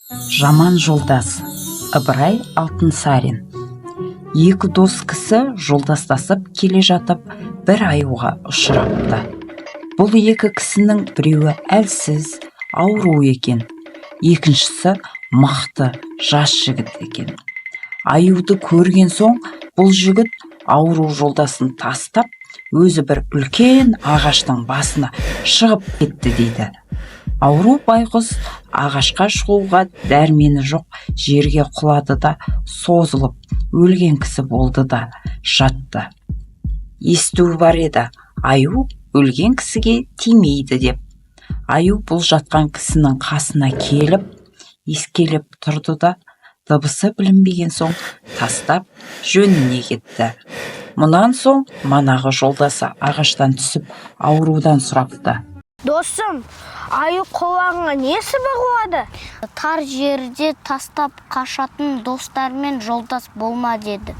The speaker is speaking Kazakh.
Жаман жолдас. Ыбырай Алтынсарин. Екі дос кісі жолдастасып келе жатып бір аюға ұшырапты. Бұл екі кісінің біреуі әлсіз, ауру екен. Екіншісі мықты, жас жігіт екен. Аюды көрген соң бұл жігіт ауру жолдасын тастап, өзі бір үлкен ағаштың басына шығып кетті дейді. Ауру байғұс ағашқа шығуға дәрмені жоқ жерге құлады да, созылып, өлген кісі болды да, жатты. Естуі бар еді, аю өлген кісіге тимейді деп. Аю бұл жатқан кісінің қасына келіп, ескелеп тұрды да, дыбысы білінбеген соң тастап жөніне кетті. Мұнан соң манағы жолдасы ағаштан түсіп, аурудан сұрапты. Досым, аю құлағыңа не сыбы қуады? Тар жерде тастап қашатын достармен жолдас болма деді.